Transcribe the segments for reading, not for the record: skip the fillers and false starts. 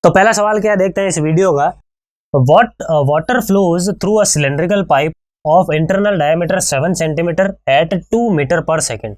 तो पहला सवाल क्या देखते हैं इस वीडियो का। Water flows through a cylindrical pipe of internal diameter 7 centimetre at 2 metre per second.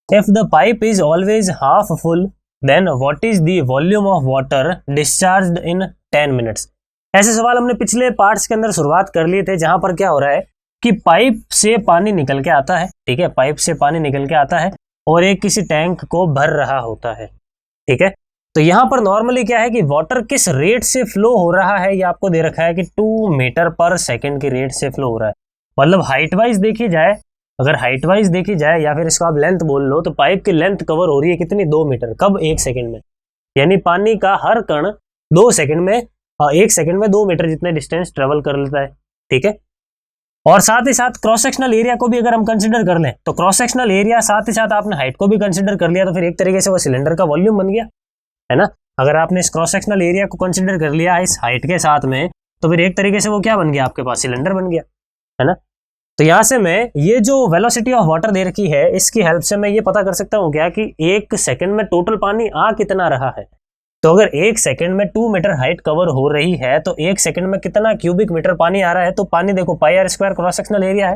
If the pipe is always half full then what is the volume of water discharged in 10 minutes. ऐसे सवाल हमने पिछले parts के अंदर शुरुआत कर लिए थे, जहां पर क्या हो रहा है कि पाइप से पानी निकल के आता है, ठीक है, पाइप से पानी निकल के आता है और एक किसी टैंक को भर रहा होता है, ठीक है। तो यहाँ पर नॉर्मली क्या है कि वाटर किस रेट से फ्लो हो रहा है, ये आपको दे रखा है कि 2 मीटर पर सेकेंड की रेट से फ्लो हो रहा है। मतलब हाइट वाइज देखी जाए, अगर हाइट वाइज देखी जाए या फिर इसको आप लेंथ बोल लो, तो पाइप की लेंथ कवर हो रही है कितनी, 2 मीटर। कब? 1 सेकेंड में। यानी पानी का हर कण 2 सेकेंड में 1 सेकेंड में 2 मीटर जितने डिस्टेंस ट्रेवल कर लेता है, ठीक है। और साथ ही साथ क्रॉस सेक्शनल एरिया को भी अगर हम कंसिडर कर लें, तो क्रॉस सेक्शनल एरिया साथ ही साथ आपने हाइट को भी कंसिडर कर लिया, तो फिर एक तरीके से वो सिलेंडर का वॉल्यूम बन गया, है ना। अगर आपने इस क्रॉस सेक्शनल एरिया को कंसिडर कर लिया इस हाइट के साथ में, तो फिर एक तरीके से वो क्या बन गया, आपके पास सिलेंडर बन गया, है ना। तो यहाँ से मैं ये जो वेलोसिटी ऑफ वाटर दे रखी है, इसकी हेल्प से मैं ये पता कर सकता हूँ क्या कि 1 सेकंड में टोटल पानी आ कितना रहा है। तो अगर 1 सेकंड में 2 मीटर हाइट कवर हो रही है, तो 1 सेकंड में कितना क्यूबिक मीटर पानी आ रहा है। तो पानी देखो pi r square cross sectional area है,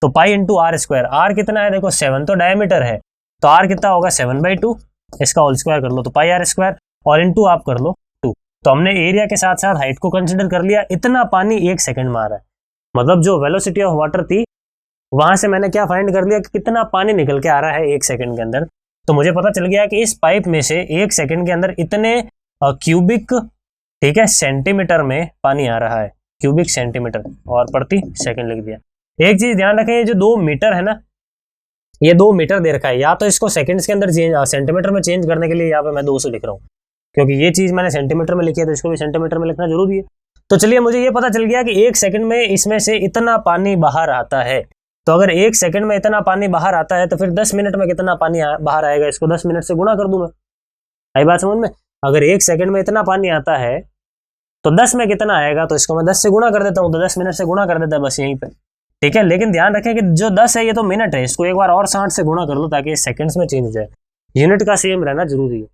तो pi into r square. R कितना है देखो 7 तो डायमीटर है, तो आर कितना होगा 7/2, इसका होल स्क्वायर कर लो तो पाई आर स्क्वायर, और इंटू आप कर लो 2। तो हमने एरिया के साथ साथ हाइट को कंसिडर कर लिया। इतना पानी 1 सेकंड में आ रहा है, मतलब जो वेलोसिटी ऑफ वाटर थी वहां से मैंने क्या फाइंड कर लिया कि कितना पानी निकल के आ रहा है 1 सेकंड के अंदर। तो मुझे पता चल गया कि इस पाइप में से 1 सेकंड के अंदर इतने क्यूबिक, ठीक है, सेंटीमीटर में पानी आ रहा है, क्यूबिक सेंटीमीटर, और प्रति सेकंड लिख दिया। एक चीज ध्यान रखें, ये जो 2 मीटर है ना, ये 2 मीटर दे रखा है, या तो इसको सेकंड्स के अंदर सेंटीमीटर में चेंज करने के लिए यहाँ पे मैं 200 लिख रहा हूँ, क्योंकि ये चीज मैंने सेंटीमीटर में लिखी है, तो इसको भी सेंटीमीटर में लिखना जरूरी है। तो चलिए, मुझे ये पता चल गया कि 1 सेकंड में इसमें से इतना पानी बाहर आता है। तो अगर 1 सेकंड में इतना पानी बाहर आता है, तो फिर 10 मिनट में कितना पानी बाहर आएगा, इसको 10 मिनट से गुणा कर दूं मैं। आई बात समझ में? अगर 1 सेकंड में इतना पानी आता है तो 10 में कितना आएगा, तो इसको मैं 10 से गुणा कर देता हूँ, तो 10 मिनट से गुणा कर देता है बस यहीं पे, ठीक है। लेकिन ध्यान रखें कि जो 10 है ये तो मिनट है, इसको एक बार और 60 से गुणा कर लो ताकि सेकंड्स में चेंज हो जाए। यूनिट का सेम रहना जरूरी है।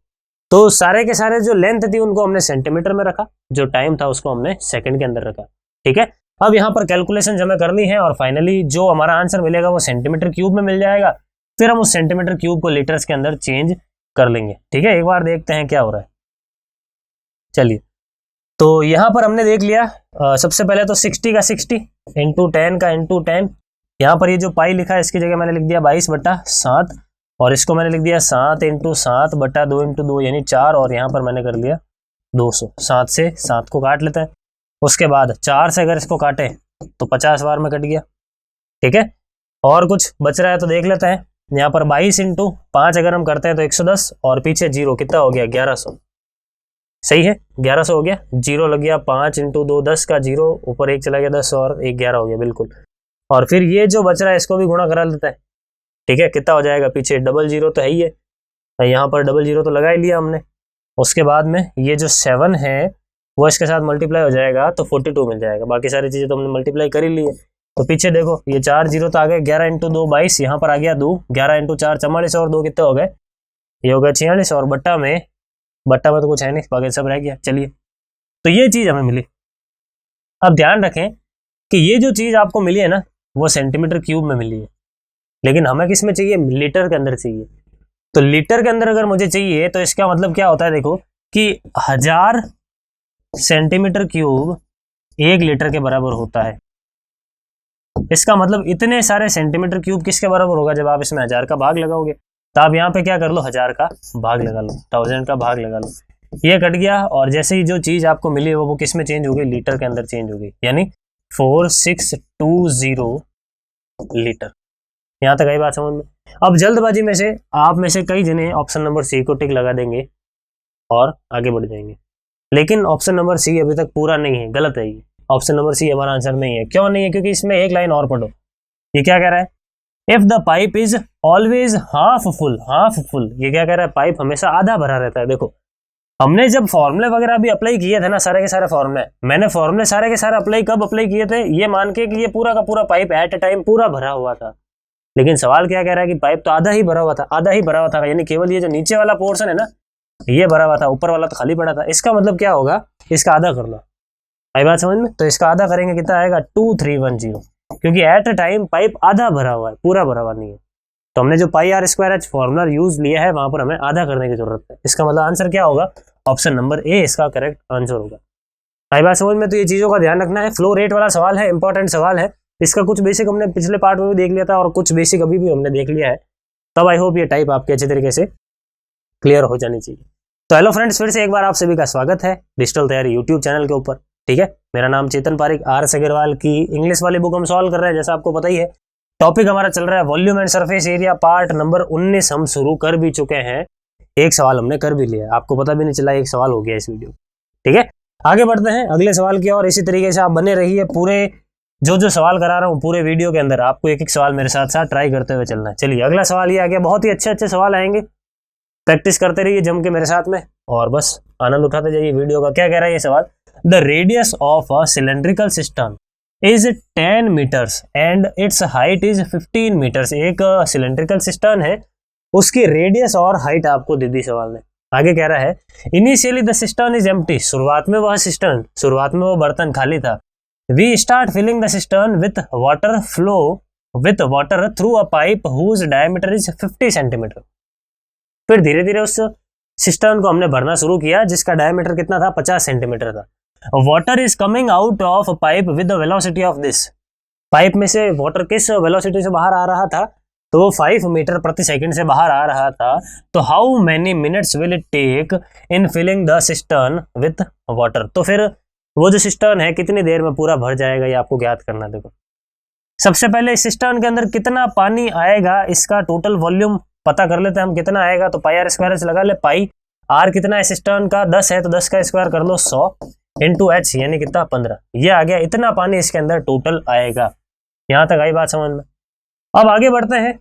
तो सारे के सारे जो लेंथ थी उनको हमने सेंटीमीटर में रखा, जो टाइम था उसको हमने सेकंड के अंदर रखा, ठीक है। अब यहाँ पर कैलकुलेशन हमें करनी है और फाइनली जो हमारा आंसर मिलेगा वो सेंटीमीटर क्यूब में मिल जाएगा। फिर हम उस सेंटीमीटर क्यूब को लीटर्स के अंदर चेंज कर लेंगे, ठीक है। एक बार देखते हैं क्या हो रहा है। चलिए, तो यहाँ पर हमने देख लिया सबसे पहले तो 60 का 60 इंटू 10 का इंटू 10। यहाँ पर ये जो पाई लिखा है इसकी जगह मैंने लिख दिया 22/7, और इसको मैंने लिख दिया 7 इंटू 7/2 इंटू 2 यानी 4, और यहाँ पर मैंने कर लिया 200। 7 से 7 को काट लेते हैं, उसके बाद 4 से अगर इसको काटे तो 50 बार में कट गया, ठीक है। और कुछ बच रहा है तो देख लेते हैं। यहाँ पर 22 इंटू 5 अगर हम करते हैं तो 110, और पीछे जीरो कितना हो गया 1100, सही है 1100 हो गया। जीरो लग गया, 5 इंटू 2 10 का जीरो, ऊपर 1 चला गया 10 और 1 11 हो गया बिल्कुल। और फिर ये जो बच रहा है इसको भी गुणा करा लेता है, ठीक है। कितना हो जाएगा, पीछे डबल जीरो तो है ही है, यहाँ पर डबल जीरो तो लगा ही लिया हमने। उसके बाद में ये जो 7 है वो इसके साथ मल्टीप्लाई हो जाएगा तो 42 मिल जाएगा। बाकी सारी चीजें तो हमने मल्टीप्लाई कर ही ली है। तो पीछे देखो ये 4 जीरो तो आ गए, 11 इंटू 2 22, यहाँ पर आ गया 2, 11 इंटू 4 44, और 2 कितने हो गए, ये हो गया 46, और बट्टा में तो कुछ है नहीं, बाकी सब रह गया। चलिए, तो ये चीज हमें मिली। अब ध्यान रखें कि ये जो चीज आपको मिली है ना, वो सेंटीमीटर क्यूब में मिली है, लेकिन हमें किस में चाहिए, लीटर के अंदर चाहिए। तो लीटर के अंदर अगर मुझे चाहिए तो इसका मतलब क्या होता है, देखो कि 1000 सेंटीमीटर क्यूब 1 लीटर के बराबर होता है। इसका मतलब इतने सारे सेंटीमीटर क्यूब किसके बराबर होगा, जब आप इसमें 1000 का भाग लगाओगे। तो आप यहाँ पे क्या कर लो, 1000 का भाग लगा लो, 1000 का भाग लगा लो, ये कट गया। और जैसे ही जो चीज आपको मिली वो किस में चेंज हो गई, लीटर के अंदर चेंज हो गई, यानी 4620 लीटर। यहाँ तक आई बात समझ में? अब जल्दबाजी में से आप में से कई जने ऑप्शन नंबर सी को टिक लगा देंगे और आगे बढ़ जाएंगे, लेकिन ऑप्शन नंबर सी अभी तक पूरा नहीं है, गलत है ये। ऑप्शन नंबर सी हमारा आंसर नहीं है। क्यों नहीं है? क्योंकि इसमें एक लाइन और पढ़ो, ये क्या कह रहा है, if the pipe is always half full. Half full ये क्या कह रहा है, पाइप हमेशा आधा भरा रहता है। देखो हमने जब फॉर्मूले वगैरह भी अप्लाई किए थे ना, सारे के सारे फॉर्मूले, मैंने फॉर्मूले सारे के सारे अप्लाई कब अप्लाई किए थे, ये मान के कि ये पूरा का पूरा पाइप एट ए टाइम पूरा भरा हुआ था। लेकिन सवाल क्या कह रहा है कि पाइप तो आधा ही भरा हुआ था, आधा ही भरा हुआ था, यानी केवल ये जो नीचे वाला पोर्शन है ना, ये भरा हुआ था, ऊपर वाला तो खाली पड़ा था। इसका मतलब क्या होगा, इसका आधा कर लो। आई बात समझ में? तो इसका आधा करेंगे कितना आएगा 2310, क्योंकि एट अ टाइम पाइप आधा भरा हुआ है, पूरा भरा हुआ नहीं है। तो हमने जो pi r square h formula use लिया है वहां पर हमें आधा करने की जरूरत है। इसका मतलब आंसर क्या होगा, ऑप्शन नंबर ए इसका करेक्ट आंसर होगा। आई बात समझ में? तो ये चीजों का ध्यान रखना है। फ्लो रेट वाला सवाल है, इंपॉर्टेंट सवाल है। इसका कुछ बेसिक हमने पिछले पार्ट में भी देख लिया था और कुछ बेसिक अभी भी हमने देख लिया है। तब आई होप ये टाइप आपके अच्छे तरीके से क्लियर हो जानी चाहिए। तो हेलो फ्रेंड्स, फिर से एक बार आप सभी का स्वागत है डिजिटल तैयारी यूट्यूब चैनल के ऊपर। ठीक है, मेरा नाम चेतन पारिक, आर.एस. अग्रवाल की इंग्लिश वाली बुक हम सॉल्व कर रहे हैं, जैसा आपको पता ही है। टॉपिक हमारा चल रहा है volume and surface area, part number 19 हम शुरू कर भी चुके हैं। एक सवाल हमने कर भी लिया, आपको पता भी नहीं चला एक सवाल हो गया इस वीडियो। ठीक है, आगे बढ़ते हैं अगले सवाल की और। इसी तरीके से आप बने रहिए, पूरे जो सवाल करा रहा हूँ पूरे वीडियो के अंदर आपको एक एक सवाल मेरे साथ साथ ट्राई करते हुए चलना है। चलिए अगला सवाल ये आ गया, बहुत ही अच्छे सवाल आएंगे, प्रैक्टिस करते रहिए जम के मेरे साथ में और बस आनंद उठाते जाइए वीडियो का। क्या कह रहा है ये सवाल, the radius of a cylindrical system is 10 metres and its height is 15 metres. एक सिलेंड्रिकल सिस्टम है, उसकी रेडियस और हाइट आपको दे दी सवाल ने। आगे कह रहा है initially the system is empty, शुरुआत में वो बर्तन खाली था। We start filling the system with water through a pipe whose diameter is 50 centimetre. फिर धीरे धीरे उस सिस्टम को हमने भरना शुरू किया जिसका डायमीटर कितना था, 50 सेंटीमीटर था। Water is coming out of pipe with the velocity of this, pipe में से वाटर किस वेलोसिटी से बाहर आ रहा था, तो वो 5 मीटर प्रति सेकंड से बाहर आ रहा था। तो how many minutes will it take in filling the system with water, तो फिर वो जो सिस्टम है कितनी देर में पूरा भर जाएगा, ये आपको ज्ञात करना। देखो सबसे पहले इस सिस्टम के अंदर कितना पानी आएगा, इसका टोटल वॉल्यूम पता कर लेते हैं हम कितना आएगा। तो पाई आर स्क्वायर से लगा ले, पाई आर कितना है सिस्टम का 10 है, तो 10 का स्क्वायर कर लो 100 इंटू एच यानी कितना 15। ये आ गया, इतना पानी इसके अंदर टोटल आएगा। यहां तक आई बात समझ में। अब आगे बढ़ते हैं।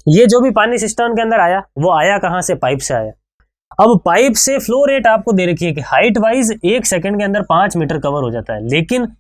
ये जो भी पानी सिस्टम के अंदर आया वो आया कहां से, पाइप से आया। अब पाइप से फ्लो रेट आपको दे रखी है कि हाइट वाइज 1 सेकंड के अंदर 5 मीटर कवर हो जाता है, लेकिन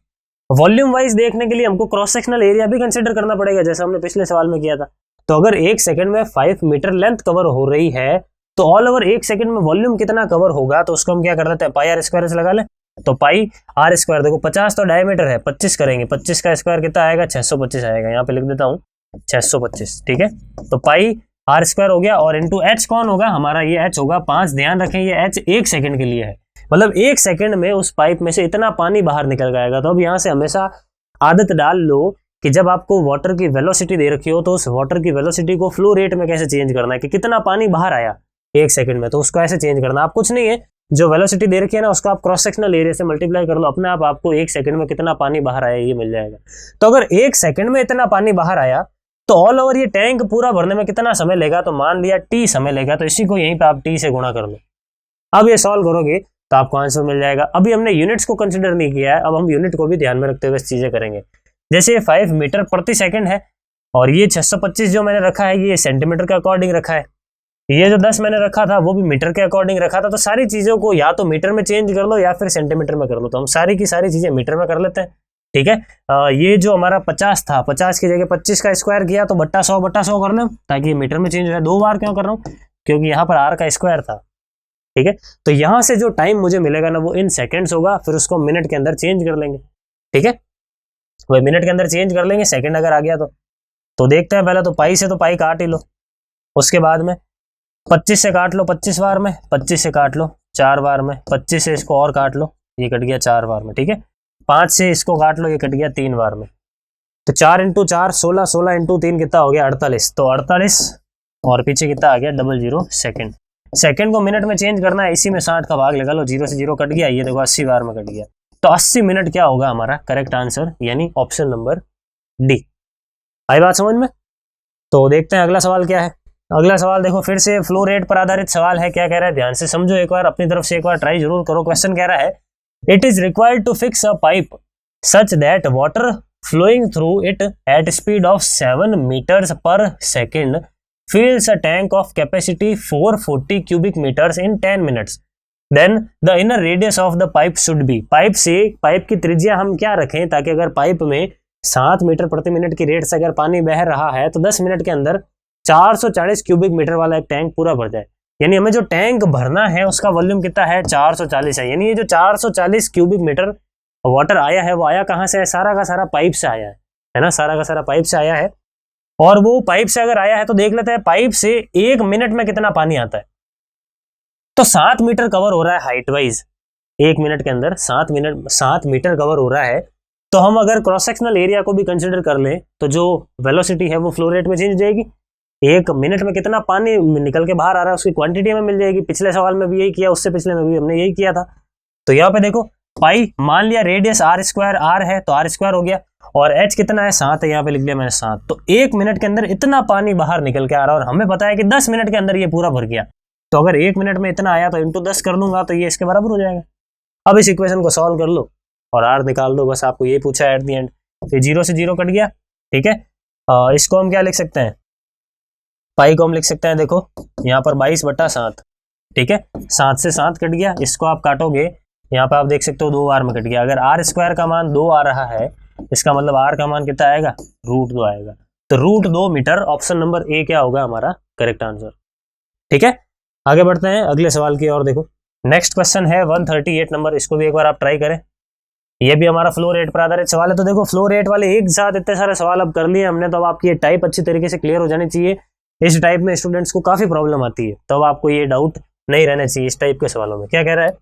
वॉल्यूम वाइज देखने के लिए हमको क्रॉस सेक्शनल एरिया भी कंसीडर करना पड़ेगा, जैसा हमने पिछले सवाल में किया था। तो अगर 1 सेकंड में 5 मीटर लेंथ कवर हो रही है तो ऑल ओवर 1 सेकंड में वॉल्यूम कितना कवर होगा, तो उसको हम क्या कर लेते हैं, पाई आर स्क्वायर से लगा ले। तो पाई आर स्क्वायर देखो 50 तो डायमीटर है, 25 करेंगे, 25 का स्क्वायर कितना आएगा, 625 आएगा। यहाँ पे लिख देता हूँ 625। ठीक है, तो पाई आर स्क्वायर हो गया और इंटू एच कौन होगा, हमारा ये एच होगा 5। ध्यान रखें ये एच 1 सेकंड के लिए है, मतलब 1 सेकंड में उस पाइप में से इतना पानी बाहर निकल जाएगा। तो अब यहाँ से हमेशा आदत डाल लो कि जब आपको वाटर की वेलोसिटी दे रखी हो तो उस वाटर की वेलोसिटी को फ्लो रेट में कैसे चेंज करना है, कि कितना पानी बाहर आया 1 सेकंड में, तो उसको ऐसे चेंज करना। आप कुछ नहीं है, जो वेलोसिटी दे रखी है ना उसको आप क्रॉस सेक्शनल एरिया से मल्टीप्लाई कर लो, अपने आप आपको 1 सेकंड में कितना पानी बाहर आया ये मिल जाएगा। तो अगर 1 सेकंड में इतना पानी बाहर आया तो ऑल ओवर ये टैंक पूरा भरने में कितना समय लेगा, तो मान लिया टी समय लेगा, तो इसी को यहीं पे आप टी से गुणा कर लो। अब ये सॉल्व करोगे तो आपको आंसर मिल जाएगा। अभी हमने यूनिट्स को कंसिडर नहीं किया है, अब हम यूनिट को भी ध्यान में रखते हुए चीजें करेंगे। जैसे 5 मीटर प्रति सेकंड है और ये 625 जो मैंने रखा है ये सेंटीमीटर के अकॉर्डिंग रखा है, ये जो 10 मैंने रखा था वो भी मीटर के अकॉर्डिंग रखा था। तो सारी चीजों को या तो मीटर में चेंज कर लो या फिर सेंटीमीटर में कर लो, तो हम सारी की सारी चीजें मीटर में कर लेते हैं। ठीक है, ये जो हमारा 50 था, 50 की जगह 25 का स्क्वायर किया तो बट्टा 100 कर लें, ताकि ये मीटर में चेंज हो जाए। 2 बार क्यों कर रहा हूँ, क्योंकि यहाँ पर आर का स्क्वायर था। ठीक है, तो यहां से जो टाइम मुझे मिलेगा ना वो इन सेकंड्स होगा, फिर उसको मिनट के अंदर चेंज कर लेंगे। ठीक है, वही मिनट के अंदर चेंज कर लेंगे, सेकंड अगर आ गया तो देखते हैं। पहले तो पाई से तो पाई काट ही लो, उसके बाद में 25 से काट लो 25 बार में, 25 से काट लो 4 बार में, 25 से इसको और काट लो, ये कट गया 4 बार में। ठीक है, 5 से इसको काट लो, ये कट गया 3 बार में। तो 4 इंटू 4 16, 16 इंटू 3 कितना हो गया 48, तो 48 और पीछे कितना आ गया 00 सेकंड। सेकंड को मिनट में चेंज करना है, इसी में 60 का भाग लगा लो, 0 से 0 कट गया, ये देखो 80 बार में कट गया। तो 80 मिनट क्या होगा हमारा करेक्ट आंसर, यानी ऑप्शन नंबर डी। आई बात समझ में। तो देखते हैं अगला सवाल क्या है। अगला सवाल देखो, फिर से फ्लो रेट पर आधारित सवाल है। क्या कह रहा है, ध्यान से समझो एक बार, अपनी तरफ से एक बार ट्राई जरूर करो। क्वेश्चन कह रहा है it is required to fix a pipe such that water flowing through it at speed of 7 metres per second fills a tank of capacity 440 cubic meters in 10 minutes. Then the inner radius of the pipe should be. Pipe की त्रिज्या हम क्या रखें, ताकि अगर pipe में 7 metre प्रति minute की रेट से अगर पानी बह रहा है तो 10 मिनट के अंदर 440 क्यूबिक मीटर वाला एक टैंक पूरा भर जाए, यानी हमें जो टैंक भरना है उसका वॉल्यूम कितना है 440 है। यानी ये जो 440 क्यूबिक मीटर वाटर आया है वो आया कहाँ से है, सारा का सारा पाइप से आया है ना, सारा का सारा पाइप से आया है। और वो पाइप से अगर आया है तो देख लेते हैं पाइप से 1 मिनट में कितना पानी आता है। तो 7 मीटर कवर हो रहा है हाइट वाइज, 1 मिनट के अंदर 7 मीटर कवर हो रहा है। तो हम अगर क्रॉस सेक्शनल एरिया को भी कंसिडर कर लें तो जो वेलोसिटी है वो फ्लो रेट में चेंज हो जाएगी। 1 मिनट में कितना पानी निकल के बाहर आ रहा है उसकी क्वांटिटी में मिल जाएगी। पिछले सवाल में भी यही किया, उससे पिछले में भी हमने यही किया था। तो यहाँ पे देखो पाई मान लिया रेडियस आर स्क्वायर, आर है तो आर स्क्वायर हो गया, और एच कितना है 7 है, यहाँ पे लिख लिया मैंने 7। तो 1 मिनट के अंदर इतना पानी बाहर निकल के आ रहा है और हमें पता है कि 10 मिनट के अंदर ये पूरा भर गया। तो अगर 1 मिनट में इतना आया तो इंटू 10 कर दूंगा तो ये इसके बराबर हो जाएगा। अब इस इक्वेशन को सॉल्व कर लो और आर निकाल दो, बस आपको ये पूछा है एट द एंड। तो 0 से 0 कट गया, ठीक है। इसको हम क्या लिख सकते हैं, पाई को हम लिख सकते हैं, देखो यहाँ पर 22/7, ठीक है। 7 से 7 कट गया, इसको आप काटोगे यहाँ पे आप देख सकते हो 2 बार में कट गया। अगर आर स्क्वायर का मान 2 आ रहा है इसका मतलब आर का मान कितना आएगा, √2 आएगा। तो √2 मीटर, ऑप्शन नंबर ए क्या होगा हमारा करेक्ट आंसर, ठीक है। आगे बढ़ते हैं अगले सवाल की ओर। देखो नेक्स्ट क्वेश्चन है 138 नंबर, इसको भी एक बार आप ट्राई करें। ये भी हमारा फ्लो रेट पर आधारित सवाल है। तो देखो फ्लो रेट वाले एक साथ इतने सारे सवाल अब कर लिए हमने, तो अब आपकी ये टाइप अच्छी तरीके से क्लियर हो जानी चाहिए। इस टाइप में स्टूडेंट्स को काफी प्रॉब्लम आती है, तो अब आपको ये डाउट नहीं रहना चाहिए इस टाइप के सवालों में। क्या कह रहा है,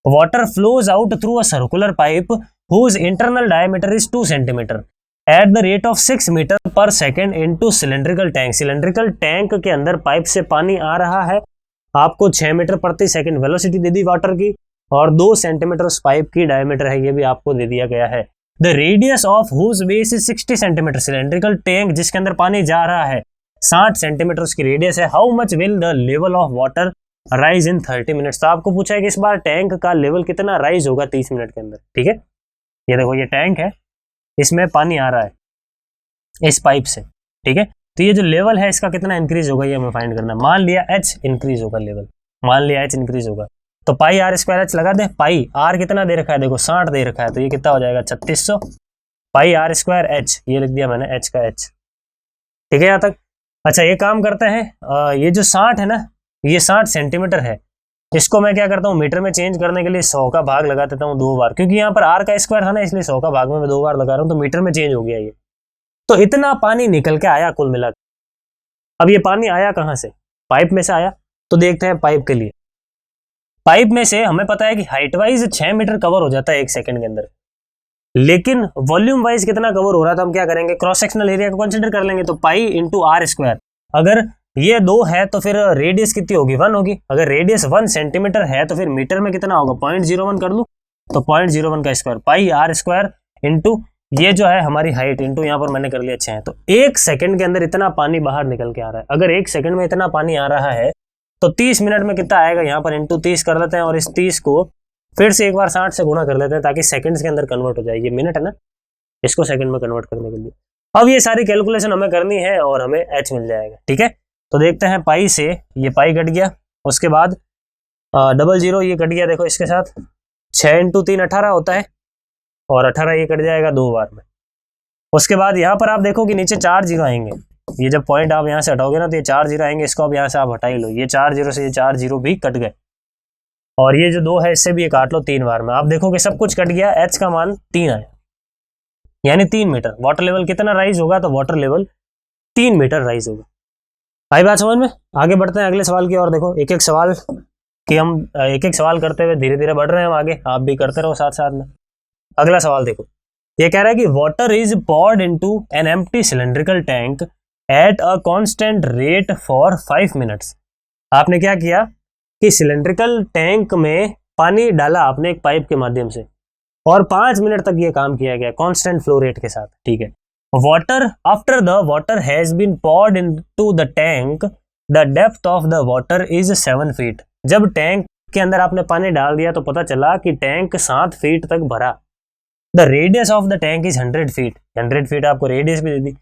water flows out through a circular pipe whose internal diameter is 2 cm at the rate of 6 meter per second into cylindrical tank। Cylindrical tank के अंदर पाइप से पानी आ रहा है, आपको 6 मीटर प्रति second velocity they the water की, और 2 सेंटीमीटर उस पाइप की डायमीटर है, ये भी आपको दे दिया गया है। The radius of whose base is 60 centimetre, cylindrical tank जिसके अंदर पानी जा रहा है 60 सेंटीमीटर उसकी रेडियस है। How much will the level of water rise in 30 minutes. तो आपको पूछा है कि इस बार टैंक का लेवल कितना राइज होगा 30 मिनट के अंदर, ठीक है। ये देखो ये टैंक है, इसमें पानी आ रहा है इस पाइप से, ठीक है। तो ये जो लेवल है इसका कितना इंक्रीज होगा ये हमें फाइंड करना है। मान लिया h इंक्रीज होगा लेवल, मान लिया h इंक्रीज होगा, तो पाई आर स्क्वायर एच लगा दे। पाई आर कितना दे रखा है, देखो 60 दे रखा है, तो ये कितना हो जाएगा 3600 पाई आर स्क्वायर एच, ये लिख दिया मैंने h का h, ठीक है यहाँ तक। अच्छा ये काम करते हैं, ये जो 60 है ना, ये 60 सेंटीमीटर है, इसको मैं क्या करता हूँ मीटर में चेंज करने के लिए 100 का भाग लगा देता हूँ 2 बार, क्योंकि यहाँ पर आर का स्क्वायर था ना, इसलिए 100 का भाग में मैं 2 बार लगा रहा हूँ, तो मीटर में चेंज हो गया ये। तो इतना पानी निकल के आया कुल मिलाकर। अब ये पानी आया कहाँ से, पाइप में से आया। तो देखते हैं पाइप के लिए, पाइप में से हमें पता है कि हाइट वाइज 6 मीटर कवर हो जाता है 1 सेकंड के अंदर, लेकिन वॉल्यूम वाइज कितना कवर हो रहा था हम क्या करेंगे, क्रॉस सेक्शनल एरिया को कंसिडर कर लेंगे। तो पाई इंटू आर स्क्वायर, अगर ये 2 है तो फिर रेडियस कितनी होगी 1 होगी। अगर रेडियस 1 सेंटीमीटर है तो फिर मीटर में कितना होगा 0.01 कर लूं, तो 0.01 का square pi r square into ये जो है हमारी हाइट इंटू यहाँ पर मैंने कर लिया 6 है। तो 1 सेकंड के अंदर इतना पानी बाहर निकल के आ रहा है। अगर 1 सेकंड में इतना पानी आ रहा है तो 30 मिनट में कितना आएगा, यहाँ पर इंटू 30 कर लेते हैं, और इस 30 को फिर से एक बार 60 से गुणा कर लेते हैं ताकि सेकंड्स के अंदर कन्वर्ट हो जाए। ये मिनट है ना, इसको सेकंड में कन्वर्ट करने के लिए अब ये सारी कैलकुलेशन हमें करनी है और हमें h मिल जाएगा, ठीक है। तो देखते हैं पाई से ये पाई कट गया, उसके बाद 00 ये कट गया, देखो इसके साथ 6 इंटू 3 18 होता है, और 18 ये कट जाएगा 2 बार में। उसके बाद यहाँ पर आप देखो कि नीचे 4 जीरो आएंगे, ये जब पॉइंट आप यहाँ से हटाओगे ना तो ये 4 जीरो आएंगे, इसको अब यहाँ से आप हटा ही लो। ये 4 जीरो से ये 4 जीरो भी कट गए, और ये जो 2 है इससे भी ये काट लो 3 बार में। आप देखो कि सब कुछ कट गया, h का मान 3 आया, यानी 3 मीटर। वाटर लेवल कितना राइज होगा, तो वाटर लेवल 3 मीटर राइज होगा। भाई बात समझ में। आगे बढ़ते हैं अगले सवाल की और। देखो एक एक सवाल कि हम एक एक सवाल करते हुए धीरे धीरे बढ़ रहे हैं हम आगे, आप भी करते रहो साथ साथ में। अगला सवाल देखो, ये कह रहा है कि water is poured into an empty cylindrical tank at a constant rate for 5 minutes. आपने क्या किया कि सिलेंड्रिकल टैंक में पानी डाला आपने एक पाइप के माध्यम से, और 5 मिनट तक ये काम किया गया कांस्टेंट फ्लो रेट के साथ, ठीक है। Water after the water has been poured into the tank the depth of the water is 7 feet. जब टैंक के अंदर आपने पानी डाल दिया तो पता चला कि टैंक 7 फीट तक भरा। The radius of the tank is 100 feet, 100 feet आपको रेडियस भी दे दी।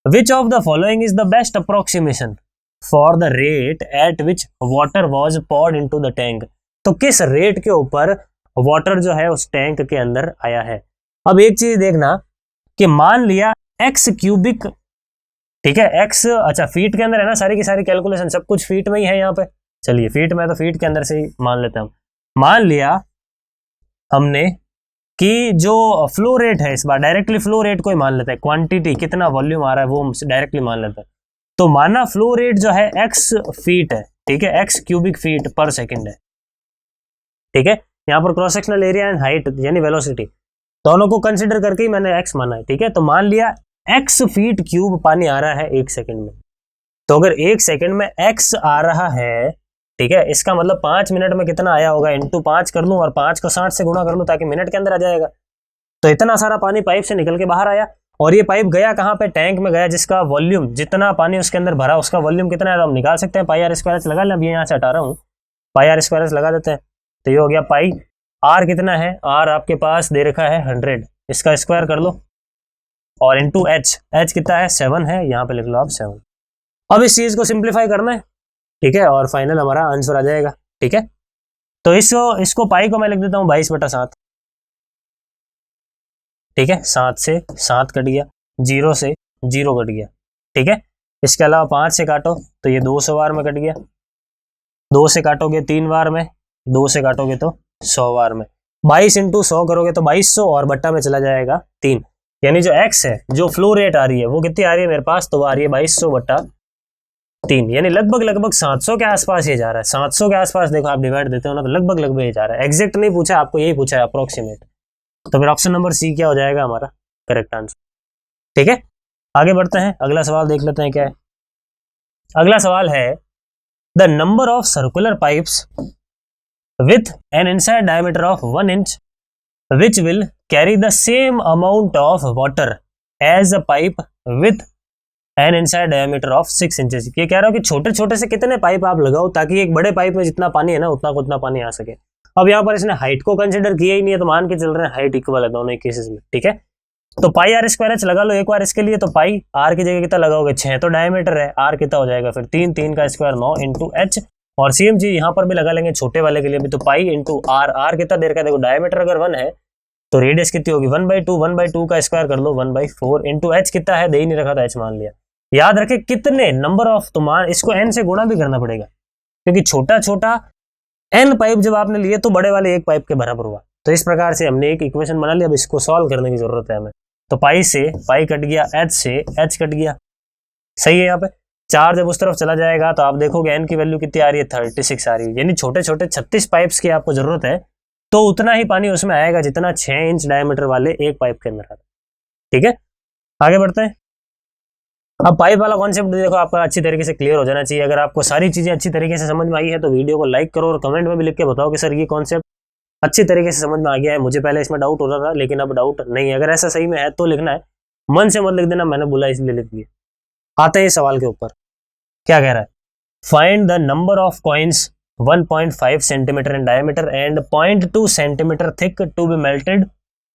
Which of the following is the best approximation for the rate at which water was poured into the tank. तो किस रेट के ऊपर वाटर जो है उस टैंक के अंदर आया है। अब एक चीज देखना कि मान लिया x क्यूबिक ठीक है। एक्स अच्छा फीट के अंदर है ना, सारी की सारी कैलकुलेशन सब कुछ फीट में ही है यहाँ पे। चलिए फीट में, तो फीट के अंदर से ही मान लेते हैं हम। मान लिया हमने कि जो फ्लो रेट है, इस बार डायरेक्टली फ्लो रेट को ही मान लेते हैं, क्वांटिटी कितना वॉल्यूम आ रहा है वो हम डायरेक्टली मान लेते हैं। तो माना फ्लो रेट जो है एक्स फीट है, ठीक है, एक्स क्यूबिक फीट पर सेकंड है, ठीक है। यहाँ पर cross sectional area and height यानी वेलोसिटी दोनों को कंसिडर करके ही मैंने एक्स माना है, ठीक है। तो मान लिया एक्स फीट क्यूब पानी आ रहा है एक सेकंड में। तो अगर एक सेकंड में एक्स आ रहा है, ठीक है, इसका मतलब 5 मिनट में कितना आया होगा, इंटू 5 कर लूं और 5 को 60 से गुणा कर लूं ताकि मिनट के अंदर आ जाएगा। तो इतना सारा पानी पाइप से निकल के बाहर आया, और ये पाइप गया कहाँ पे, टैंक में गया, जिसका वॉल्यूम जितना पानी उसके अंदर भरा उसका वॉल्यूम कितना है, तो हम निकाल सकते हैं। पाई आर स्क्वायर लगा लें, अब ये यहाँ से हटा रहा हूँ, पाई आर स्क्वायर लगा देते हैं। तो ये हो गया पाई आर कितना है, आर आपके पास दे रखा है 100, इसका स्क्वायर कर लो, और इंटू एच, एच कितना है 7 है, यहाँ पे लिख लो आप 7। अब इस चीज को सिंप्लीफाई करना है, ठीक है, और फाइनल हमारा आंसर आ जाएगा, ठीक है। तो इसको पाई को मैं लिख देता हूँ 22/7, ठीक है, 7 से 7 कट गया, 0 से 0 कट गया, ठीक है। इसके अलावा 5 से काटो तो ये 200 बार में कट गया, 2 से काटोगे 3 बार में, 2 से काटोगे तो 100 बार में, 22 इंटू 100 करोगे तो 2200 और बट्टा में चला जाएगा 3, यानी जो एक्स है, जो फ्लो रेट आ रही है वो कितनी आ रही है मेरे पास, तो वो आ रही है 2200/3, यानी लगभग 700 के आसपास ये जा रहा है। 700 के आसपास देखो आप डिवाइड देते हो ना, तो लगभग ये जा रहा है। एग्जैक्ट नहीं पूछा आपको, यही पूछा है अप्रोक्सीमेट। तो फिर ऑप्शन नंबर सी क्या हो जाएगा हमारा करेक्ट आंसर, ठीक है। आगे बढ़ते हैं, अगला सवाल देख लेते हैं क्या है। अगला सवाल है the number of circular pipes with an inside diameter of 1 inch which will carry the same amount of water as a pipe with an inside diameter of 6 inches। ये कह रहा हूँ कि छोटे छोटे से कितने पाइप आप लगाओ ताकि एक बड़े पाइप में जितना पानी है ना उतना पानी आ सके। अब यहाँ पर इसने हाइट को कंसिडर किया ही नहीं है, तो मान के चल रहे हैं हाइट इक्वल है दोनों ही केसेस में, ठीक है। तो पाई आर स्क्वायर एच लगा लो एक बार इसके लिए, तो पाई आर की जगह कितना लगाओगे 6, तो डायमीटर है, आर कितना हो जाएगा फिर 3, 3 का स्क्वायर 9 इंटू एच, और सेम जी यहाँ पर भी लगा लेंगे छोटे वाले के लिए भी, तो पाई इंटू आर, आर कितना देर का, देखो डायमीटर अगर 1 है तो रेडियस कितनी होगी 1/2 का स्क्वायर कर लो 1/4 इंटू एच कितना है, दे ही नहीं रखा था एच मान लिया। याद रखे कितने नंबर ऑफ, तो मान इसको एन से गुणा भी करना पड़ेगा क्योंकि छोटा छोटा एन पाइप जब आपने लिए तो बड़े वाले एक पाइप के बराबर हुआ। तो इस प्रकार से हमने एक इक्वेशन बना लिया, अब इसको सॉल्व करने की जरूरत है हमें। तो पाई से पाई कट गया, एच से एच कट गया, सही है। यहाँ पे 4 जब उस तरफ चला जाएगा तो आप देखोगे एन की वैल्यू कितनी आ रही है 36 आ रही है, यानी छोटे छोटे 36 पाइप्स की आपको जरूरत है, तो उतना ही पानी उसमें आएगा जितना 6 इंच डायमीटर वाले एक पाइप के अंदर आता है, ठीक है। आगे बढ़ते हैं। अब पाइप वाला कॉन्सेप्ट देखो आपका अच्छी तरीके से क्लियर हो जाना चाहिए। अगर आपको सारी चीजें अच्छी तरीके से समझ में आई है तो वीडियो को लाइक करो और कमेंट में भी लिख के बताओ कि सर ये कॉन्सेप्ट अच्छी तरीके से समझ में आ गया है। मुझे पहले इसमें डाउट हो रहा था लेकिन अब डाउट नहीं है। अगर ऐसा सही में है तो लिखना है, मन से मत लिख देना मैंने बोला इसलिए लिख दिया। आते हैं इस सवाल के ऊपर, क्या कह रहा है, find the number of coins 1.5 centimetre in diameter and 0.2 centimeter thick to be melted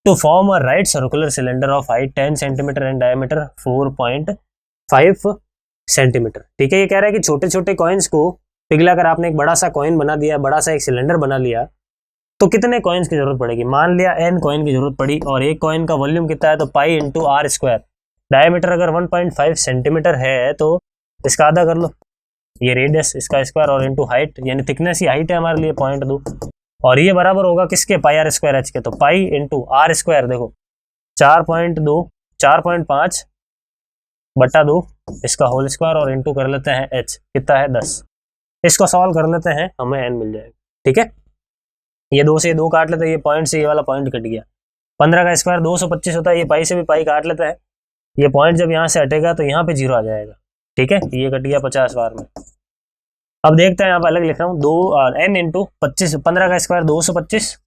to form a right circular cylinder of height 10 centimeter and diameter 4.5 centimetre, ठीक है। ये कह रहा है कि छोटे छोटे कॉइन्स को पिघलाकर आपने एक बड़ा सा कॉइन बना दिया, बड़ा सा एक सिलेंडर बना लिया, तो कितने कॉइन्स की जरूरत पड़ेगी। मान लिया n कॉइन की जरूरत पड़ी और एक कॉइन का वॉल्यूम कितना है, तो pi into r square, diameter अगर 1.5 सेंटीमीटर है तो इसका आधा कर लो, ये रेडियस इसका स्क्वायर, और इनटू हाइट यानी थिकनेस ही हाइट है हमारे लिए 0.2, और ये बराबर होगा किसके, पाई आर स्क्वायर एच के। तो पाई इंटू आर स्क्वायर देखो 4.2 इसका होल स्क्वायर और इंटू कर लेते हैं एच कितना है 10। इसको सॉल्व कर लेते हैं, हमें एन मिल जाएगा, ठीक है। ये 2 से 2 काट लेते हैं, ये पॉइंट से ये वाला पॉइंट कट गया, 15 का स्क्वायर 225 होता है, ये पाई से भी पाई काट लेता है, ये पॉइंट जब यहाँ से हटेगा तो यहाँ पे 0 आ जाएगा, ठीक है। ये कट गया 50 बार में। अब देखते हैं यहाँ पर अलग लिख रहा हूँ, 2 n इंटू 25, 15 का स्क्वायर 225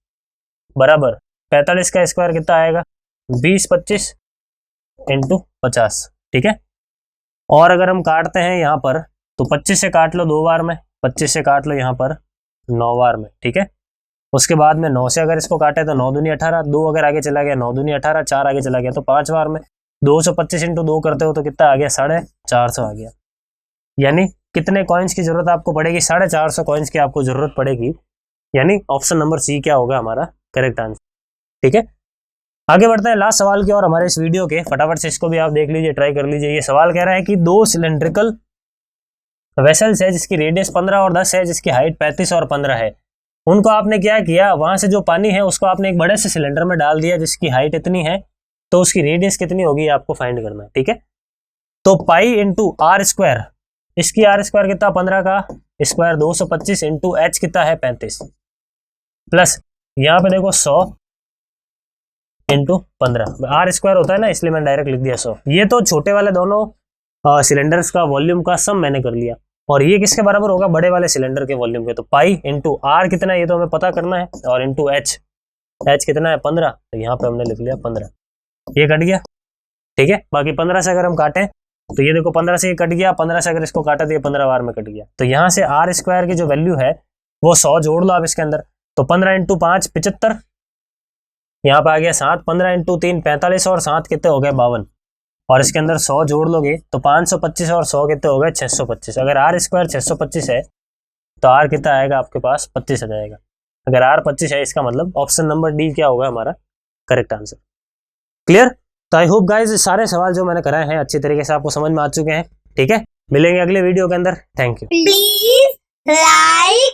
बराबर 45 का स्क्वायर कितना आएगा 2025 इंटू 50, ठीक है। और अगर हम काटते हैं यहाँ पर तो 25 से काट लो 2 बार में, 25 से काट लो यहाँ पर 9 बार में, ठीक है। उसके बाद में 9 से अगर इसको काटे तो 9 दूनी 18, 2 अगर आगे चला गया 9 दूनी 18, 4 आगे चला गया तो 5 बार में, 225 इंटू 2 करते हो तो कितना आ गया 450 आ गया। यानी कितने कॉइन्स की जरूरत आपको पड़ेगी, 450 कॉइन्स की आपको जरूरत पड़ेगी, यानी ऑप्शन नंबर सी क्या होगा हमारा करेक्ट आंसर, ठीक है। आगे बढ़ते हैं लास्ट सवाल की और हमारे इस वीडियो के, फटाफट से इसको भी आप देख लीजिए, ट्राई कर लीजिए। ये सवाल कह रहा है कि 2 सिलेंड्रिकल वेसल्स है जिसकी रेडियस 15 और 10 है, जिसकी हाइट 35 और 15 है। उनको आपने क्या किया, वहां से जो पानी है उसको आपने एक बड़े से सिलेंडर में डाल दिया जिसकी हाइट इतनी है, तो उसकी रेडियस कितनी होगी आपको फाइंड करना है, ठीक है। तो पाई इंटू आर स्क्वायर, इसकी आर स्क्वायर कितना 15 का स्क्वायर 225 इंटू एच कितना है 35, प्लस यहाँ पे देखो 100 इंटू 15, आर स्क्वायर होता है ना इसलिए मैंने डायरेक्ट लिख दिया 100। ये तो छोटे वाले दोनों सिलेंडर्स का वॉल्यूम का सम मैंने कर लिया, और ये किसके बराबर होगा, बड़े वाले सिलेंडर के वॉल्यूम के। तो पाई इंटू आर कितना है ये तो हमें पता करना है, और इंटू एच, एच कितना है 15, तो यहाँ पे हमने लिख लिया 15, ये कट गया, ठीक है। बाकी 15 से अगर हम काटें तो ये देखो 15 से ये कट गया, 15 से अगर इसको काटा तो ये 15 बार में कट गया। तो यहाँ से आर स्क्वायर की जो वैल्यू है वो 100 जोड़ लो आप इसके अंदर, तो 15 इंटू 5 75, यहाँ पे आ गया 7, 15 इंटू 3 45 और 7 कितने हो गए 52, और इसके अंदर 100 जोड़ लोगे तो 525 और 100 कितने हो गए 625। अगर आर स्क्वायर 625 है तो आर कितना आएगा आपके पास 25 आ जाएगा। अगर आर 25 है इसका मतलब ऑप्शन नंबर डी क्या होगा हमारा करेक्ट आंसर। क्लियर? तो आई होप गाइज सारे सवाल जो मैंने कराए हैं अच्छी तरीके से आपको समझ में आ चुके हैं, ठीक है। मिलेंगे अगले वीडियो के अंदर, थैंक यू। Please like